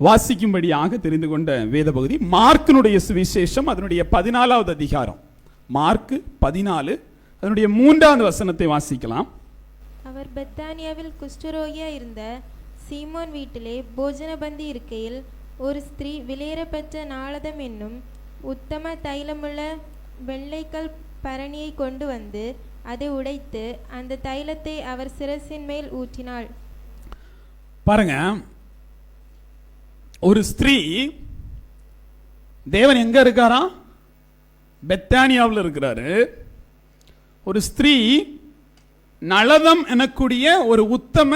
வாசிக்கும்படியாக தெரிந்து கொண்ட வேத பகுதி மார்க்கினுடைய சுவிசேஷம், அதனுடைய 14வது அதிகாரம். மார்க் 14 அதனுடைய 3வது வசனத்தை வாசிக்கலாம். அவர் பெத்தானியாவில் குஷ்டரோகியா இருந்த சீமோன் வீட்டிலே போஜன பந்தி இருக்கையில் ஒரு ஸ்திரீ விலையேறப்பெற்ற நாளதம் என்னும் உத்தம தைலமுள்ள வெள்ளைக்கல் பரணியை கொண்டு வந்து அதை உடைத்து அந்த தைலத்தை அவர் சிரசின் மேல் ஊற்றினாள். பாருங்க, ஒரு ஸ்திரீ, தேவன் எங்க இருக்காரா? பெத்தானியாவில் இருக்கிறாரு. ஒரு ஸ்திரீ நளதம் எனக்கூடிய ஒரு உத்தம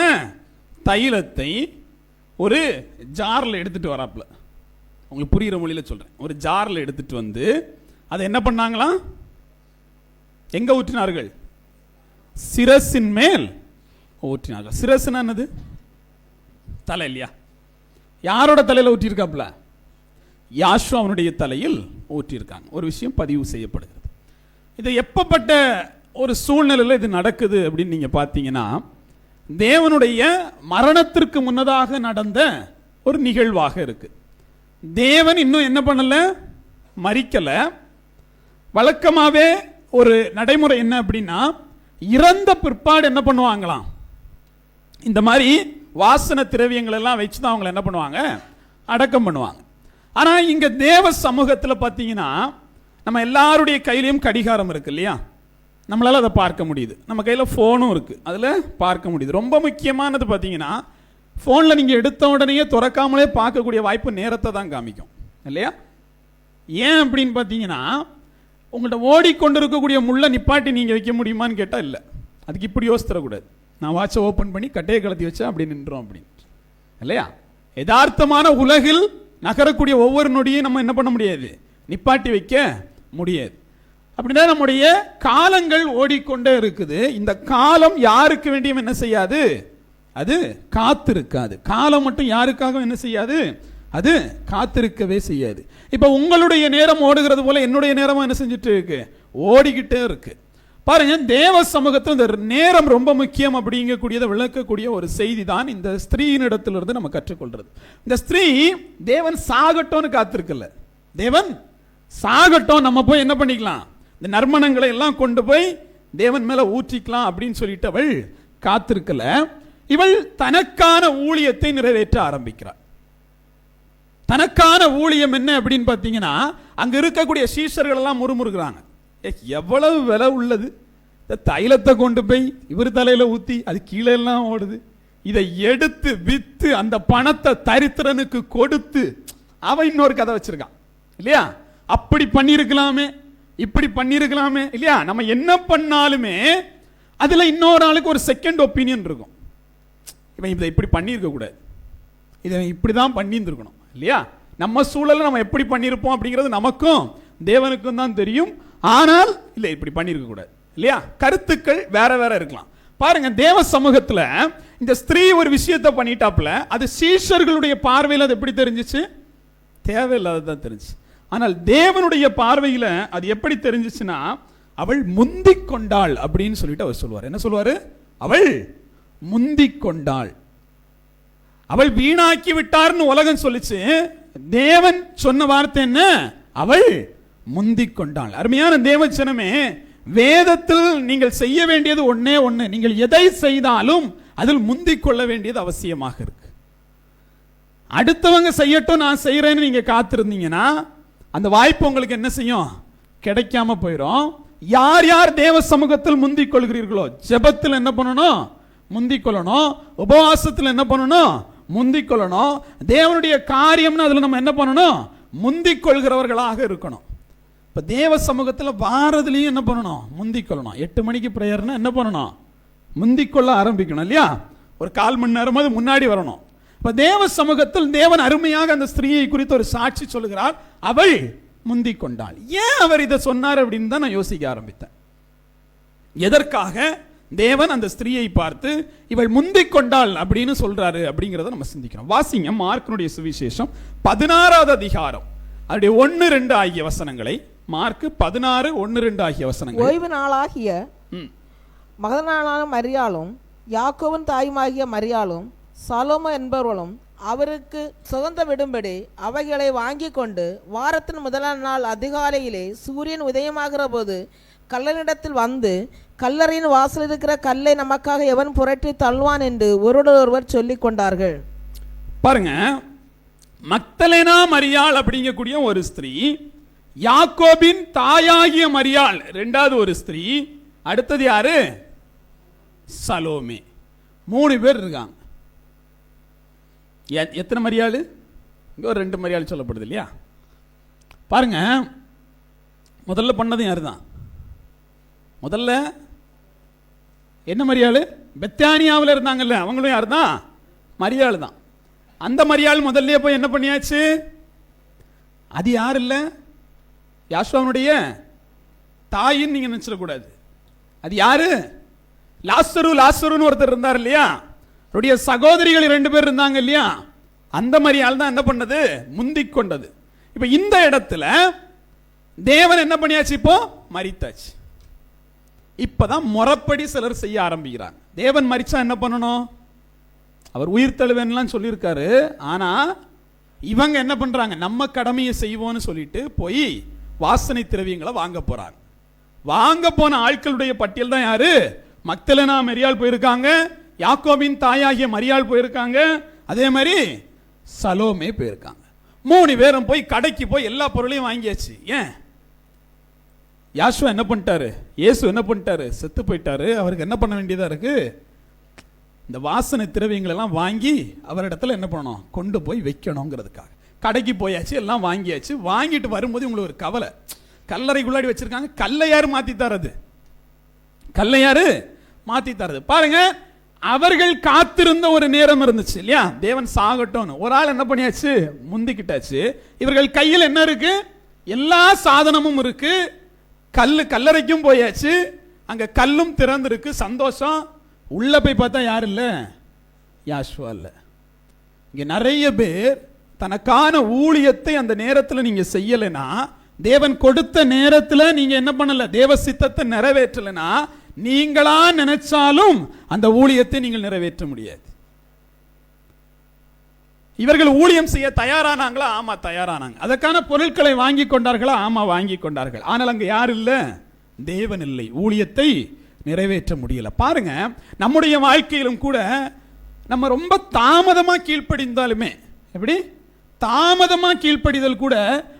தைலத்தை ஒரு ஜார்ல எடுத்துட்டு வராப்ல. உங்களுக்கு புரியுற மொழியில சொல்றேன். ஒரு ஜார்ல எடுத்துட்டு வந்து அதை என்ன பண்ணாங்களா? எங்க ஊற்றினார்கள்? சிரசின் மேல் ஊற்றினார்கள். சிரசுனா என்னது? தலை இல்லையா? யாரோட தலையில ஊற்றிருக்காப்ல? யாஷுவாவுடைய தலையில் ஊற்றிருக்காங்க. ஒரு விஷயம் பதிவு செய்யப்படுகிறது. இது எப்பப்பட்ட ஒரு சூழ்நிலையில் இது நடக்குது அப்படின்னு நீங்க பார்த்தீங்கன்னா, தேவனுடைய மரணத்திற்கு முன்னதாக நடந்த ஒரு நிகழ்வாக இருக்கு. தேவன் இன்னும் என்ன பண்ணல? மரிக்கல. வழக்கமாவே ஒரு நடைமுறை என்ன அப்படின்னா, இறந்த பிற்பாடு என்ன பண்ணுவாங்களாம்? இந்த மாதிரி வாசன திரவியங்கள் எல்லாம் வச்சுதான் அவங்களை என்ன பண்ணுவாங்க? அடக்கம் பண்ணுவாங்க. ஆனா இங்க தேவ சமூகத்தில் பார்த்தீங்கன்னா, நம்ம எல்லாருடைய கையிலையும் கடிகாரம் இருக்கு இல்லையா? நம்மளால அதை பார்க்க முடியுது. நம்ம கையில் ஃபோனும் இருக்கு, அதில் பார்க்க முடியுது. ரொம்ப முக்கியமானது பார்த்தீங்கன்னா, ஃபோனில் நீங்கள் எடுத்த உடனே திறக்காமலே பார்க்கக்கூடிய வாய்ப்பு நேரத்தை தான் காமிக்கும் இல்லையா? ஏன் அப்படின்னு பார்த்தீங்கன்னா, உங்கள்கிட்ட ஓடிக்கொண்டிருக்கக்கூடிய முள்ள நிப்பாட்டி நீங்கள் வைக்க முடியுமான்னு கேட்டால் இல்லை. அதுக்கு இப்படி யோசித்தரக்கூடாது. நான் வாட்சை ஓப்பன் பண்ணி கட்டையை கலத்தி வச்சா அப்படி நின்றோம் அப்படின்னு இல்லையா? யதார்த்தமான உலகில் நகரக்கூடிய ஒவ்வொரு நொடியும் நம்ம என்ன பண்ண முடியாது? நிப்பாட்டி வைக்க முடியாது. அப்படின்னா நம்முடைய காலங்கள் ஓடிக்கொண்டே இருக்குது. இந்த காலம் யாருக்கு வேண்டியும் என்ன செய்யாது? அது காத்திருக்காது. காலம் மட்டும் யாருக்காக என்ன செய்யாது? அது காத்திருக்கவே செய்யாது. இப்ப உங்களுடைய நேரம் ஓடுகிறது போல என்னுடைய நேரமும் என்ன செஞ்சுட்டு இருக்கு? ஓடிக்கிட்டே இருக்கு. பாருங்க, தேவ சமூகத்தில் இந்த நேரம் ரொம்ப முக்கியம் அப்படிங்கக்கூடியதை விளக்கக்கூடிய ஒரு செய்தி தான் இந்த ஸ்திரீயினிடத்திலிருந்து நம்ம கற்றுக்கொள்றது. இந்த ஸ்திரீ தேவன் சாகட்டோன்னு காத்திருக்கல. தேவன் சாகட்டும், நம்ம போய் என்ன பண்ணிக்கலாம்? இந்த நறுமணங்களை எல்லாம் கொண்டு போய் தேவன் மேல ஊற்றிக்கலாம் அப்படின்னு சொல்லிட்டு அவள் காத்திருக்கல. இவள் தனக்கான ஊழியத்தை நிறைவேற்ற ஆரம்பிக்கிறார். தனக்கான ஊழியம் என்ன அப்படின்னு பார்த்தீங்கன்னா, அங்க இருக்கக்கூடிய சீஷர்கள் எல்லாம் முறுமுறுகிறாங்க. எவ்வளவு விலை உள்ளது, இந்த தைலத்தை கொண்டு போய் இவர் தலையில ஊத்தி அது கீழே எல்லாம் ஓடுது, இதை எடுத்து வித்து அந்த பணத்தை தரித்திரனுக்கு கொடுத்து அவன் இன்னொரு கதை வச்சிருக்கான் இல்லையா? அப்படி பண்ணிருக்கலாமே, இப்படி பண்ணிருக்கலாமே இல்லையா? நம்ம என்ன பண்ணாலுமே அதுல இன்னொரு ஆளுக்கு ஒரு செகண்ட் ஒப்பீனியன் இருக்கும். இவன் இதை இப்படி பண்ணியிருக்க கூடாது, இதை இப்படிதான் பண்ணியிருந்திருக்கணும் இல்லையா? நம்ம சூழல நம்ம எப்படி பண்ணியிருப்போம் அப்படிங்கிறது நமக்கும் தேவனுக்கும் தான் தெரியும். ஆனால் இல்லை, இப்படி பண்ணியிருக்க கூடாது இல்லையா? கருத்துக்கள் வேற வேற இருக்கலாம். பாருங்க, தேவ சமூகத்துல இந்த ஸ்திரீ ஒரு விஷயத்தை பண்ணிட்டாப்ல, அது சீஷர்களுடைய பார்வையில் அது எப்படி தெரிஞ்சிச்சு? தேவையில்லாததான் தெரிஞ்சு. ஆனால் தேவனுடைய பார்வையில் அது எப்படி தெரிஞ்சிச்சுன்னா, அவள் முந்திக் கொண்டாள் அப்படின்னு சொல்லிட்டு அவர் சொல்லுவார். என்ன சொல்லுவாரு? அவள் முந்திக் கொண்டாள். அவள் வீணாக்கி விட்டார்னு உலகம் சொல்லிச்சு. தேவன் சொன்ன வார்த்தை என்ன? அவள் முந்திக் கொண்டாள். அருமையான தேவச்சனமே, வேதத்தில் நீங்கள் செய்ய வேண்டியது ஒன்னே ஒண்ணு. நீங்கள் எதை செய்தாலும் அதில் முந்திக் கொள்ள வேண்டியது அவசியமாக இருக்கு. அடுத்தவங்க செய்யட்டும் நான் செய்யறேன்னு நீங்க காத்திருந்தீங்கன்னா அந்த வாய்ப்பு உங்களுக்கு என்ன செய்யும்? கிடைக்காம போயிடும். யார் யார் தேவ சமூகத்தில் முந்திக் கொள்கிறீர்களோ, ஜெபத்தில் என்ன பண்ணணும்? முந்திக் கொள்ளணும். உபவாசத்தில் என்ன பண்ணணும்? முந்திக் கொள்ளணும். தேவனுடைய காரியம்னு அதுல நம்ம என்ன பண்ணணும்? முந்திக் கொள்கிறவர்களாக இருக்கணும். இப்ப தேவ சமூகத்தில் வாரதுலயும் என்ன பண்ணணும்? முந்திக் கொள்ளணும். 8 மணிக்கு பிரேயர்னா என்ன பண்ணணும்? முந்திக் கொள்ள ஆரம்பிக்கணும் இல்லையா? ஒரு 1/4 மணி நேரமாவது முன்னாடி வரணும். இப்ப தேவ சமூகத்தில் தேவன் அருமையாக அந்த ஸ்திரீயை குறித்து ஒரு சாட்சி சொல்லுகிறார். அவள் முந்திக் கொண்டாள். ஏன் அவர் இதை சொன்னார் அப்படின்னு தான் நான் யோசிக்க ஆரம்பித்தேன். எதற்காக தேவன் அந்த ஸ்திரீயை பார்த்து இவள் முந்திக் கொண்டாள் அப்படின்னு சொல்றாரு அப்படிங்கிறத நம்ம சிந்திக்கணும். வாசிங்க மார்க்கினுடைய சுவிசேஷம் 16வது அதிகாரம் அதனுடைய 1-2 ஆகிய வசனங்களை. மார்க் 16:1-2 ஆகிய வசனங்கள். ஓய்வு நாளாகிய மகதலேனான மரியாளும் யாக்கோபின் தாயுமாகிய மரியாளும் சாலோமோ என்பவர்களும் அவருக்கு சுதந்திரம் விடும்படி அவைகளை வாங்கி கொண்டு வாரத்தின் முதலாம் நாள் அதிகாலையிலே சூரியன் உதயமாகிற போது கல்லனிடத்தில் வந்து, கல்லறையின் வாசல் இருக்கிற கல்லை நமக்காக எவன் புரட்டி தள்ளுவான் என்று ஒருவர் சொல்லிக் கொண்டார்கள். பாருங்க, மக்தலேனா மரியாள் அப்படிங்கக்கூடிய ஒரு ஸ்திரீ, யாக்கோபின் தாயாகிய மரியாள் இரண்டாவது ஒரு ஸ்திரீ, அடுத்தது யாரு? சலோமே. 3 பேர் இருக்காங்க. எத்தனை மரியாள்? இங்க ஒரு 2 மரியாள் சொல்லப்படுது இல்லையா? பாருங்க, முதல்ல பண்ணது யாரு தான்? முதல்ல என்ன மரியாள்? பெத்தானியாவில் இருந்தாங்கல்ல, அவங்களும் யாரு தான்? மரியாள் தான். அந்த மரியாள் முதல்ல போய் என்ன பண்ணியாச்சு? அது யார் இல்ல, யாசுவாவுடைய தாயின்னு நீங்க நினைச்சிடக்கூடாது. அது யாரு? லாசருன்னு ஒருத்தர் இருந்தார் இல்லையா? அவருடைய சகோதரிகள் 2 பேர் இருந்தாங்க இல்லையா? அந்த மரியாள் தான் என்ன பண்ணது? முந்திக் கொண்டது. இப்ப இந்த இடத்துல தேவன் என்ன பண்ணியாச்சு? இப்போ மரித்தாச்சு. இப்பதான் முறைப்படி சிலர் செய்ய ஆரம்பிக்கிறாங்க. தேவன் மரிச்சா என்ன பண்ணணும்? அவர் உயிர் தழுவேன்லாம் சொல்லியிருக்காரு. ஆனா இவங்க என்ன பண்றாங்க? நம்ம கடமையை செய்வோம்னு சொல்லிட்டு போய் வாசனை திரவியங்களை வாங்க போறாங்க. வாங்க போன ஆட்களுடைய பட்டியல் தான் யாரு? மக்தலேனா மரியாள் போயிருக்காங்க, யாக்கோபின் தாயாகிய மரியாள் போயிருக்காங்க, அதே மாதிரி சலோமே போயிருக்காங்க. 3 பேரும் போய் கடைக்கு போய் எல்லா பொருளையும் வாங்கியாச்சு. ஏன்? யாசுவா என்ன பண்ணிட்டாரு? இயேசு என்ன பண்ணிட்டாரு? செத்து போயிட்டாரு. அவருக்கு என்ன பண்ண வேண்டியதா இருக்கு? இந்த வாசனை திரவியங்கள் எல்லாம் வாங்கி அவரிடத்துல என்ன பண்ணணும்? கொண்டு போய் வைக்கணுங்கிறதுக்காக கடைக்கு போயாச்சு, எல்லாம் வாங்கியாச்சு. வாங்கிட்டு வரும்போது உங்களுக்கு ஒரு கவலை, கல்லறைக்குள்ளாடி வச்சிருக்காங்க. கல்லை யாரு மாத்தி தரது? கல்லை யாரு மாத்தி தரது? பாருங்க, அவர்கள் காத்திருந்த ஒரு நேரம் இருந்துச்சு இல்லையா? தேவன் சாகட்டும். ஒரு ஆள் என்ன பண்ணியாச்சு? முந்திக்கிட்டாச்சு. இவர்கள் கையில் என்ன இருக்கு? எல்லா சாதனமும் இருக்கு. கல்லறைக்கும் போயாச்சு, அங்க கல்லும் திறந்திருக்கு. சந்தோஷம். உள்ள போய் பார்த்தா யாரு இல்ல? யாசுவா இல்ல. இங்க நிறைய பேர் தனக்கான ஊழியத்தை அந்த நேரத்தில் நீங்க செய்யலைன்னா, தேவன் கொடுத்த நேரத்தில் நீங்க என்ன பண்ணல, தேவ சித்தத்தை நிறைவேற்றலைன்னா, நீங்களா நினைச்சாலும் அந்த ஊழியத்தை நீங்கள் நிறைவேற்ற முடியாது. இவர்கள் ஊழியம் செய்ய தயாரானாங்களா? ஆமா தயாரானாங்க. அதற்கான பொருட்களை வாங்கி கொண்டார்களா? ஆமா வாங்கி கொண்டார்கள். ஆனால் அங்க யார் இல்ல? தேவன் இல்லை. ஊழியத்தை நிறைவேற்ற முடியல. பாருங்க, நம்முடைய வாழ்க்கையிலும் கூட நம்ம ரொம்ப தாமதமா கீழ்ப்படிந்தாலுமே, எப்படி தாமதமா கீழ்ப்படிதல் கூட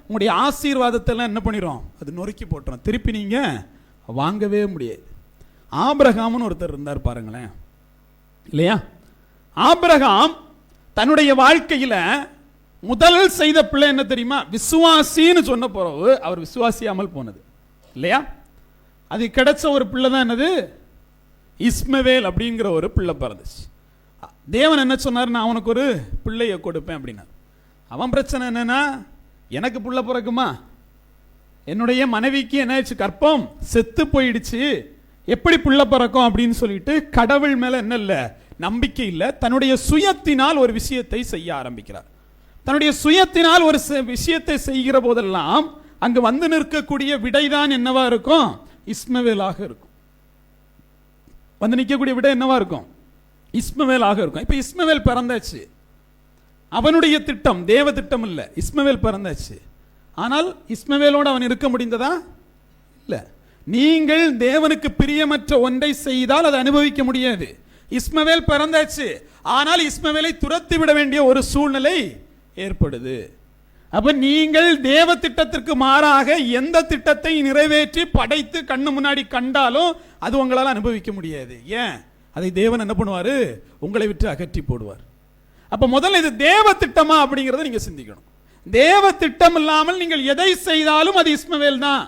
உங்களுடைய ஆசீர்வாதத்தை எல்லாம் என்ன பண்ணிரும்? அது நொறுக்கி போட்டுரும். திருப்பி நீங்க வாங்கவே முடியாது. ஆபிரகாம்னு ஒருத்தர் இருந்தார் பாருங்களேன், இல்லையா? ஆபிரகாம் தன்னுடைய வாழ்க்கையில முதல் செய்த பிள்ளை என்ன தெரியுமா? விசுவாசின்னு சொன்ன பிறகு அவர் விசுவாசியாமல் போனது இல்லையா? அது கிடைச்ச ஒரு பிள்ளை தான் என்னது? இஸ்மவேல் அப்படிங்கிற ஒரு பிள்ளை பிறந்துச்சு. தேவன் என்ன சொன்னார்? நான் அவனுக்கு ஒரு பிள்ளையை கொடுப்பேன் அப்படின்னா. அவன் பிரச்சனை என்னன்னா, எனக்கு புள்ள பிறக்குமா? என்னுடைய மனைவிக்கு என்ன ஆச்சு? கற்பம் செத்து போயிடுச்சு, எப்படி புள்ள பிறக்கும் அப்படின்னு சொல்லிட்டு கடவுள் மேல என்ன இல்லை, நம்பிக்கை இல்லை. தன்னுடைய சுயத்தினால் ஒரு விஷயத்தை செய்ய ஆரம்பிக்கிறார். தன்னுடைய சுயத்தினால் ஒரு விஷயத்தை செய்கிற போதெல்லாம் அங்கு வந்து நிற்கக்கூடிய விடைதான் என்னவா இருக்கும்? இஸ்மவேலாக இருக்கும். வந்து நிற்கக்கூடிய விடை என்னவா இருக்கும்? இஸ்மவேலாக இருக்கும். இப்ப இஸ்மவேல் பிறந்தாச்சு. அவனுடைய திட்டம் தேவ திட்டம் இல்ல. இஸ்மவேல் பிறந்தாச்சு. ஆனால் இஸ்மவேலோடு அவன் இருக்க முடிந்ததா? இல்ல. நீங்கள் தேவனுக்கு பிரியமற்ற ஒன்றை செய்தால் அதை அனுபவிக்க முடியாது. இஸ்மவேல் பிறந்தாச்சு, ஆனால் இஸ்மவேலை துரத்தி விட வேண்டிய ஒரு சூழ்நிலை ஏற்படுது. அப்ப நீங்கள் தேவ திட்டத்திற்கு மாறாக எந்த திட்டத்தை நிறைவேற்றி படைத்து கண்ணு முன்னாடி கண்டாலும் அது உங்களால் அனுபவிக்க முடியாது. ஏன்? அதை தேவன் என்ன பண்ணுவாரு? உங்களை விட்டு அகற்றி போடுவார். அப்ப முதல்ல இது தேவ திட்டமா அப்படிங்கறத நீங்க சிந்திக்கணும். தேவ திட்டம் இல்லாமல் நீங்கள் எதை செய்தாலும் அது இஸ்மவேல் தான்.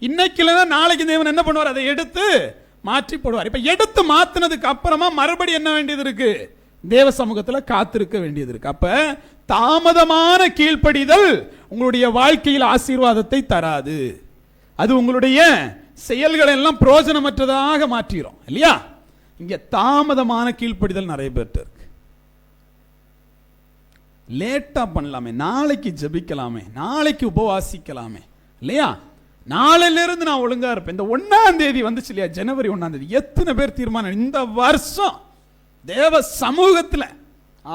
இன்னைக்கு இல்லைன்னா நாளைக்கு தேவன் என்ன பண்ணுவார்? அதை எடுத்து மாற்றி போடுவார். இப்ப எடுத்து மாத்தினதுக்கு அப்புறமா மறுபடி என்ன வேண்டியது இருக்கு? தேவ சமூகத்தில் காத்திருக்க வேண்டியது இருக்கு. அப்ப தாமதமான கீழ்ப்படிதல் உங்களுடைய வாழ்க்கையில் ஆசீர்வாதத்தை தராது. அது உங்களுடைய செயல்களை எல்லாம் பிரயோஜனமற்றதாக மாற்றிடும் இல்லையா? இங்க தாமதமான கீழ்ப்படிதல் நிறைய பேர்ட்ட இருக்கு. லேட்டா பண்ணலாமே, நாளைக்கு ஜெபிக்கலாமே, நாளைக்கு உபவாசிக்கலாமே இல்லையா? நாளையிலிருந்து நான் ஒழுங்கா இருப்பேன். இந்த 1ஆம் தேதி வந்துச்சு இல்லையா? ஜனவரி 1ஆம் தேதி எத்தனை பேர் தீர்மானம் இந்த வருஷம் தேவ சமூகத்தில்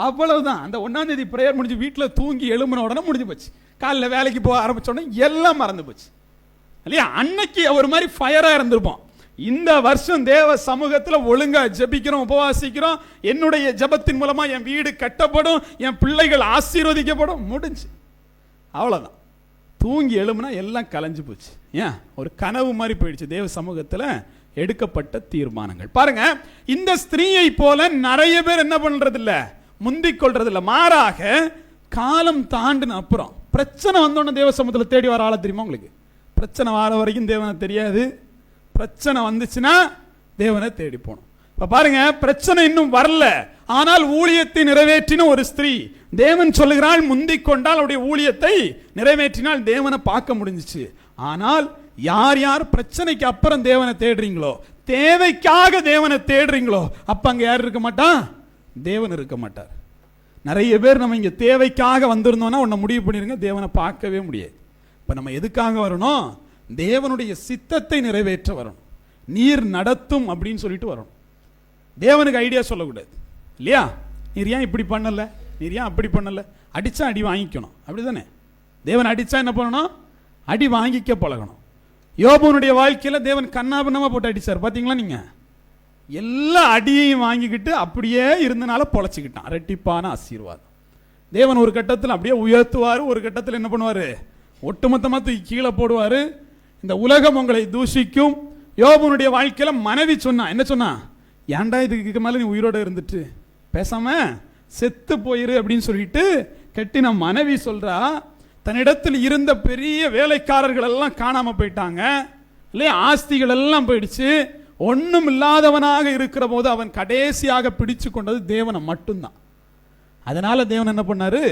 அவ்வளவுதான். அந்த 1ஆம் தேதி பிரேயர் முடிஞ்சு வீட்டில் தூங்கி எழும்பின உடனே முடிஞ்சு போச்சு. காலைல வேலைக்கு போக ஆரம்பிச்ச உடனே எல்லாம் மறந்து போச்சு இல்லையா? அன்னைக்கு ஒரு மாதிரி ஃபயரா இருந்திருப்போம். இந்த வருஷம் தேவ சமூகத்தில் ஒழுங்கா ஜெபிக்கிறோம், உபவாசிக்கிறோம், என்னுடைய ஜெபத்தின் மூலமா என் வீடு கட்டப்படும், என் பிள்ளைகள் ஆசீர்வதிக்கப்படும், முடிஞ்சு அவ்வளவுதான். தூங்கி எழும்புனா எல்லாம் கலைஞ்சு போச்சு. ஏன்? ஒரு கனவு மாதிரி போயிடுச்சு. தேவ சமூகத்தில் எடுக்கப்பட்ட தீர்மானங்கள் பாருங்க. இந்த ஸ்திரீயை போல நிறைய பேர் என்ன பண்றது இல்ல, முந்திக் கொள்றது இல்ல. மாறாக காலம் தாண்டின அப்புறம் பிரச்சனை வந்தோன்னு தேவ சமூகத்தில் தேடி வர ஆள தெரியுமா உங்களுக்கு? பிரச்சனை வர வரைக்கும் தேவனை தெரியாது, பிரச்சனை வந்துச்சுன்னா தேவனை தேடி போகணும். இப்ப பாருங்க, பிரச்சனை இன்னும் வரல, ஆனால் ஊழியத்தை நிறைவேற்றின ஒரு ஸ்திரீ தேவன் சொல்லுகிறாள், முந்திக் கொண்டால் அவருடைய ஊழியத்தை நிறைவேற்றினால் தேவனை பார்க்க முடிஞ்சிச்சு. ஆனால் யார் யார் பிரச்சனைக்கு அப்புறம் தேவனை தேடுறீங்களோ, தேவைக்காக தேவனை தேடுறீங்களோ, அப்ப அங்க யார் இருக்க மாட்டான்? தேவன் இருக்க மாட்டார். நிறைய பேர் நம்ம இங்க தேவைக்காக வந்திருந்தோம்னா ஒன்ன முடிவு பண்ணிருங்க, தேவனை பார்க்கவே முடியாது. இப்ப நம்ம எதுக்காக வரணும்? தேவனுடைய சித்தத்தை நிறைவேற்ற வரணும். நீர் நடத்தும் அப்படின்னு சொல்லிட்டு வரணும். தேவனுக்கு ஐடியா சொல்லக்கூடாது இல்லையா? நீர் ஏன் இப்படி பண்ணல, நீர் ஏன் அப்படி பண்ணல, அடிச்சா அடி வாங்கிக்கணும், அப்படிதானே? தேவன் அடிச்சா என்ன பண்ணணும்? அடி வாங்கிக்க பழகணும். யோபுனுடைய வாழ்க்கையில தேவன் கண்ணாபண்ணமா போட்டு அடிச்சார் பாத்தீங்களா? நீங்க எல்லா அடியையும் வாங்கிக்கிட்டு அப்படியே இருந்தனால பொழைச்சிக்கிட்டான். ரெட்டிப்பான ஆசீர்வாதம். தேவன் ஒரு கட்டத்தில் அப்படியே உயர்த்துவாரு, ஒரு கட்டத்தில் என்ன பண்ணுவாரு? ஒட்டுமொத்தமா தூக்கி கீழே போடுவாரு. இந்த உலகம் உங்களை தூஷிக்கும். யோபுனுடைய வாழ்க்கையில மனைவி சொன்னா, என்ன சொன்னா? ஏன்டா இதுக்கு மேல நீ உயிரோட இருந்துட்டு பேசாம செத்து போயிரு அப்படின்னு சொல்லிட்டு கட்டின மனைவி சொல்றா, தன்னிடத்தில் இருந்த பெரிய வேலைக்காரர்கள் எல்லாம் காணாம போயிட்டாங்க இல்லையா? ஆஸ்திகள் எல்லாம் போயிடுச்சு. ஒன்றும் இல்லாதவனாக இருக்கிற போது அவன் கடைசியாக பிடிச்சு கொண்டது தேவனை மட்டும்தான். அதனால தேவன் என்ன பண்ணாரு?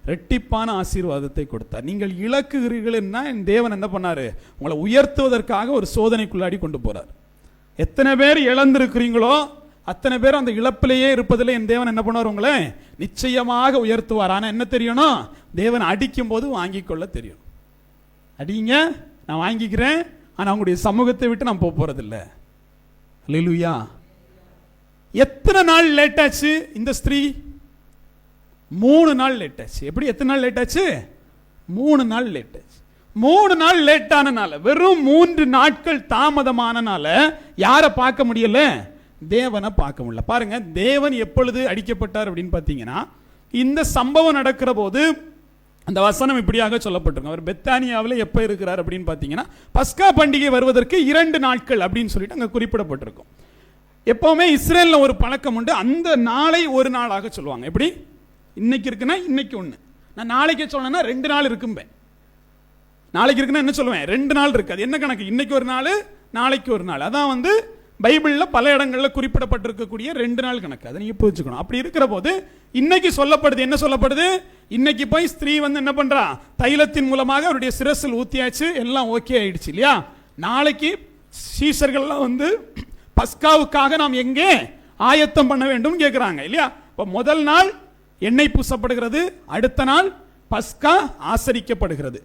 ரெட்டிப்பான ஆசீர்வாதத்தை கொடுத்தார். நீங்கள் இழக்குகிறீர்கள்னா தேவன் என்ன பண்ணாரு? உங்களை உயர்த்துவதற்காக ஒரு சோதனைக்குள்ளாடி கொண்டு போறார். எத்தனை பேர் இழந்திருக்கிறீங்களோ அத்தனை பேர் அந்த இழப்பிலேயே இருப்பதில் என் தேவன் என்ன பண்ணுவார்? உங்களை நிச்சயமாக உயர்த்துவார். ஆனா என்ன தெரியணும்? தேவன் அடிக்கும் போது வாங்கிக் கொள்ள தெரியும். அடிங்க, நான் வாங்கிக்கிறேன், ஆனா அவங்களுடைய சமூகத்தை விட்டு நான் போறதில்ல. அல்லேலூயா. எத்தனை நாள் லேட் ஆச்சு இந்த ஸ்திரீ? 3 நாள் லேட் ஆச்சு. எப்படி? எத்தனை நாள் லேட் ஆச்சு? 3 நாள் லேட் ஆச்சு. 3 நாள் லேட் ஆனனால, வெறும் 3 நாட்கள் தாமதமானனால யாரை பார்க்க முடியல? தேவனை பார்க்க முடியல. பாருங்க, தேவன் எப்பொழுது அடிக்கப்பட்டார் அப்படின்னு பார்த்தீங்கன்னா, இந்த சம்பவம் நடக்கிற போது அந்த வசனம் இப்படியாக சொல்லப்பட்டிருக்கும். அவர் பெத்தானியாவில் எப்போ இருக்கிறார் அப்படின்னு பார்த்தீங்கன்னா, பஸ்கா பண்டிகை வருவதற்கு 2 நாட்கள் அப்படின்னு சொல்லிட்டு அங்கே குறிப்பிடப்பட்டிருக்கும். எப்பவுமே இஸ்ரேல்ல ஒரு பழக்கம் உண்டு, அந்த நாளை ஒரு நாளாக சொல்லுவாங்க. எப்படி? இன்னைக்கு இருக்குன்னா இன்னைக்கு ஒன்று, நான் நாளைக்கு சொல்லணும்னா 2 நாள் இருக்கும்பேன். நாளைக்கு இருக்குன்னா என்ன சொல்லுவேன்? 2 நாள் இருக்கு. அது என்ன கணக்கு? இன்னைக்கு ஒரு நாள், நாளைக்கு ஒரு நாள். அதான் பைபிளில் பல இடங்களில் குறிப்பிடப்பட்டிருக்கக்கூடிய 2 நாள் கணக்கு. அதை நீங்க புரிஞ்சுக்கணும். அப்படி இருக்கிற போது இன்னைக்கு சொல்லப்படுது, என்ன சொல்லப்படுது? இன்னைக்கு போய் ஸ்திரீ என்ன பண்றா? தைலத்தின் மூலமாக அவருடைய சிரசில் ஊத்தியாச்சு, எல்லாம் ஓகே ஆயிடுச்சு இல்லையா? நாளைக்கு சீஷர்கள்லாம் பஸ்காவுக்காக நாம் எங்கே ஆயத்தம் பண்ண வேண்டும் கேட்கிறாங்க இல்லையா? இப்போ முதல் நாள் எண்ணெய் பூசப்படுகிறது, அடுத்த நாள் பஸ்கா ஆசரிக்கப்படுகிறது.